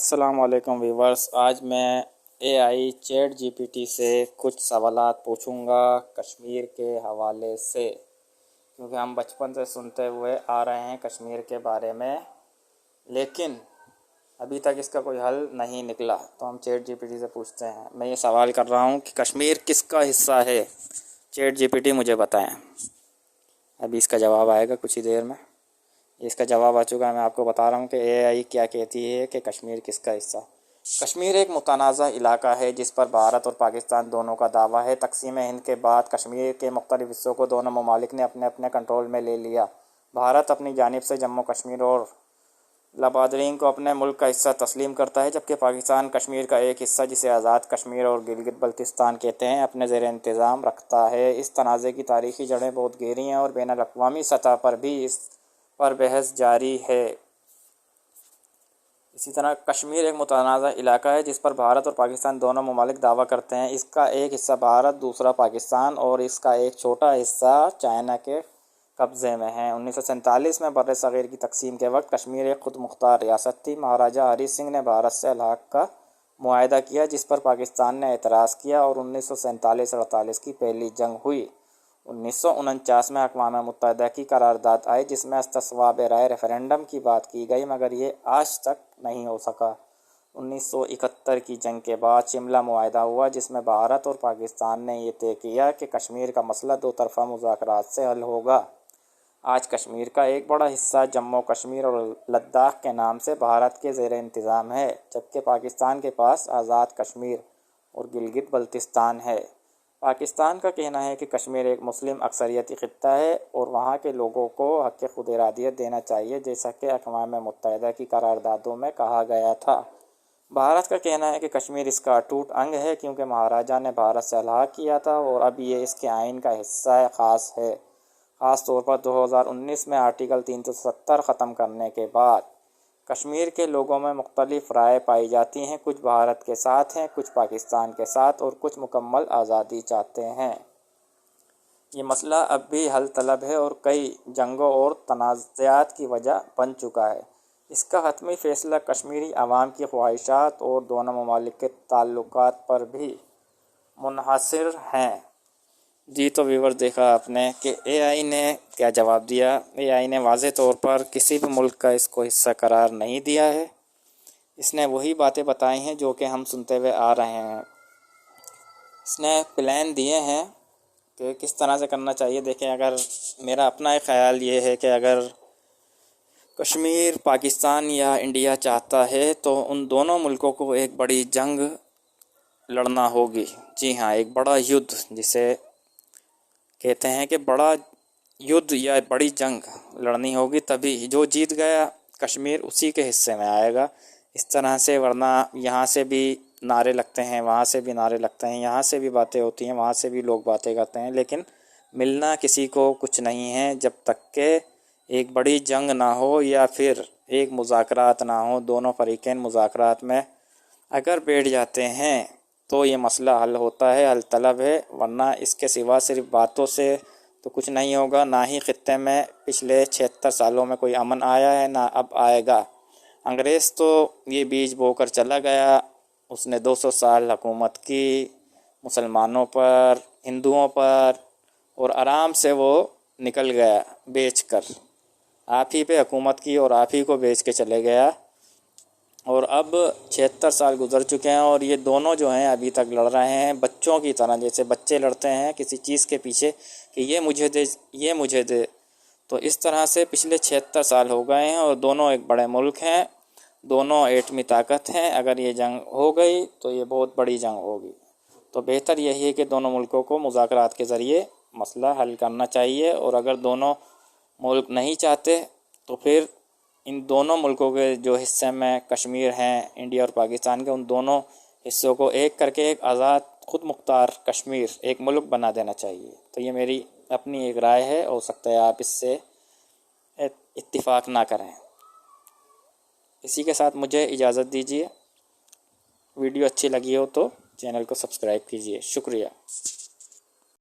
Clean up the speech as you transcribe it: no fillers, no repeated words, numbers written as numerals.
السلام علیکم ویورز، آج میں اے I chat G P T سے کچھ سوالات پوچھوں گا کشمیر کے حوالے سے، کیونکہ ہم بچپن سے سنتے ہوئے آ رہے ہیں کشمیر کے بارے میں، لیکن ابھی تک اس کا کوئی حل نہیں نکلا۔ تو ہم چیٹ جی پی ٹی سے پوچھتے ہیں۔ میں یہ سوال کر رہا ہوں کہ کشمیر کس کا حصہ ہے؟ چیٹ جی پی ٹی مجھے بتائیں۔ ابھی اس کا جواب آئے گا کچھ ہی دیر میں۔ اس کا جواب آ چکا ہے۔ میں آپ کو بتا رہا ہوں کہ اے آئی کیا کہتی ہے کہ کشمیر کس کا حصہ۔ کشمیر ایک متنازع علاقہ ہے جس پر بھارت اور پاکستان دونوں کا دعویٰ ہے۔ تقسیم ہند کے بعد کشمیر کے مختلف حصوں کو دونوں ممالک نے اپنے اپنے کنٹرول میں لے لیا۔ بھارت اپنی جانب سے جموں کشمیر اور لبادرین کو اپنے ملک کا حصہ تسلیم کرتا ہے، جبکہ پاکستان کشمیر کا ایک حصہ جسے آزاد کشمیر اور گلگت بلتستان کہتے ہیں اپنے زیر انتظام رکھتا ہے۔ اس تنازع کی تاریخی جڑیں بہت گہری ہیں اور بین الاقوامی سطح پر بھی اس پر بحث جاری ہے۔ اسی طرح کشمیر ایک متنازع علاقہ ہے جس پر بھارت اور پاکستان دونوں ممالک دعویٰ کرتے ہیں۔ اس کا ایک حصہ بھارت، دوسرا پاکستان اور اس کا ایک چھوٹا حصہ چائنا کے قبضے میں ہے۔ 1947 میں بر صغیر کی تقسیم کے وقت کشمیر ایک خود مختار ریاست تھی۔ مہاراجہ ہری سنگھ نے بھارت سے الحاق کا معاہدہ کیا جس پر پاکستان نے اعتراض کیا اور 1947-48 کی پہلی جنگ ہوئی۔ 1949 میں اقوام متحدہ کی قرارداد آئی جس میں استصواب رائے ریفرنڈم کی بات کی گئی، مگر یہ آج تک نہیں ہو سکا۔ 1971 کی جنگ کے بعد شملہ معاہدہ ہوا جس میں بھارت اور پاکستان نے یہ طے کیا کہ کشمیر کا مسئلہ دو طرفہ مذاکرات سے حل ہوگا۔ آج کشمیر کا ایک بڑا حصہ جموں کشمیر اور لداخ کے نام سے بھارت کے زیر انتظام ہے، جبکہ پاکستان کے پاس آزاد کشمیر اور گلگت بلتستان ہے۔ پاکستان کا کہنا ہے کہ کشمیر ایک مسلم اکثریتی خطہ ہے اور وہاں کے لوگوں کو حق خود ارادیت دینا چاہیے، جیسا کہ اقوام متحدہ کی قراردادوں میں کہا گیا تھا۔ بھارت کا کہنا ہے کہ کشمیر اس کا اٹوٹ انگ ہے کیونکہ مہاراجہ نے بھارت سے الحاق کیا تھا اور اب یہ اس کے آئین کا حصہ خاص ہے، خاص طور پر 2019 میں آرٹیکل 370 ختم کرنے کے بعد۔ کشمیر کے لوگوں میں مختلف رائے پائی جاتی ہیں، کچھ بھارت کے ساتھ ہیں، کچھ پاکستان کے ساتھ اور کچھ مکمل آزادی چاہتے ہیں۔ یہ مسئلہ اب بھی حل طلب ہے اور کئی جنگوں اور تنازعات کی وجہ بن چکا ہے۔ اس کا حتمی فیصلہ کشمیری عوام کی خواہشات اور دونوں ممالک کے تعلقات پر بھی منحصر ہیں۔ جی تو ویور دیکھا آپ نے کہ اے آئی نے کیا جواب دیا۔ اے آئی نے واضح طور پر کسی بھی ملک کا اس کو حصہ قرار نہیں دیا ہے۔ اس نے وہی باتیں بتائی ہیں جو کہ ہم سنتے ہوئے آ رہے ہیں۔ اس نے پلان دیے ہیں کہ کس طرح سے کرنا چاہیے۔ دیکھیں، اگر میرا اپنا ایک خیال یہ ہے کہ اگر کشمیر پاکستان یا انڈیا چاہتا ہے تو ان دونوں ملکوں کو ایک بڑی جنگ لڑنا ہوگی۔ جی ہاں، ایک بڑا یدھ جسے کہتے ہیں کہ بڑا یدھ یا بڑی جنگ لڑنی ہوگی، تبھی جو جیت گیا کشمیر اسی کے حصے میں آئے گا۔ اس طرح سے ورنہ یہاں سے بھی نعرے لگتے ہیں، وہاں سے بھی نعرے لگتے ہیں، یہاں سے بھی باتیں ہوتی ہیں، وہاں سے بھی لوگ باتیں کرتے ہیں، لیکن ملنا کسی کو کچھ نہیں ہے جب تک کہ ایک بڑی جنگ نہ ہو یا پھر ایک مذاکرات نہ ہو۔ دونوں فریقین مذاکرات میں اگر بیٹھ جاتے ہیں تو یہ مسئلہ حل ہوتا ہے، حل طلب ہے، ورنہ اس کے سوا صرف باتوں سے تو کچھ نہیں ہوگا۔ نہ ہی خطے میں پچھلے 76 سالوں میں کوئی امن آیا ہے، نہ اب آئے گا۔ انگریز تو یہ بیج بو کر چلا گیا، اس نے 200 سال حکومت کی مسلمانوں پر، ہندوؤں پر، اور آرام سے وہ نکل گیا بیچ کر۔ آپ ہی پہ حکومت کی اور آپ ہی کو بیچ کے چلے گیا، اور اب 76 سال گزر چکے ہیں اور یہ دونوں جو ہیں ابھی تک لڑ رہے ہیں بچوں کی طرح، جیسے بچے لڑتے ہیں کسی چیز کے پیچھے کہ یہ مجھے دے، یہ مجھے دے۔ تو اس طرح سے پچھلے 76 سال ہو گئے ہیں اور دونوں ایک بڑے ملک ہیں، دونوں ایٹمی طاقت ہیں۔ اگر یہ جنگ ہو گئی تو یہ بہت بڑی جنگ ہوگی۔ تو بہتر یہی ہے کہ دونوں ملکوں کو مذاکرات کے ذریعے مسئلہ حل کرنا چاہیے، اور اگر دونوں ملک نہیں چاہتے تو پھر ان دونوں ملکوں کے جو حصے میں کشمیر ہیں انڈیا اور پاکستان کے، ان دونوں حصوں کو ایک کر کے ایک آزاد خود مختار کشمیر ایک ملک بنا دینا چاہیے۔ تو یہ میری اپنی ایک رائے ہے، ہو سکتا ہے آپ اس سے اتفاق نہ کریں۔ اسی کے ساتھ مجھے اجازت دیجیے۔ ویڈیو اچھی لگی ہو تو چینل کو سبسکرائب کیجیے۔ شکریہ۔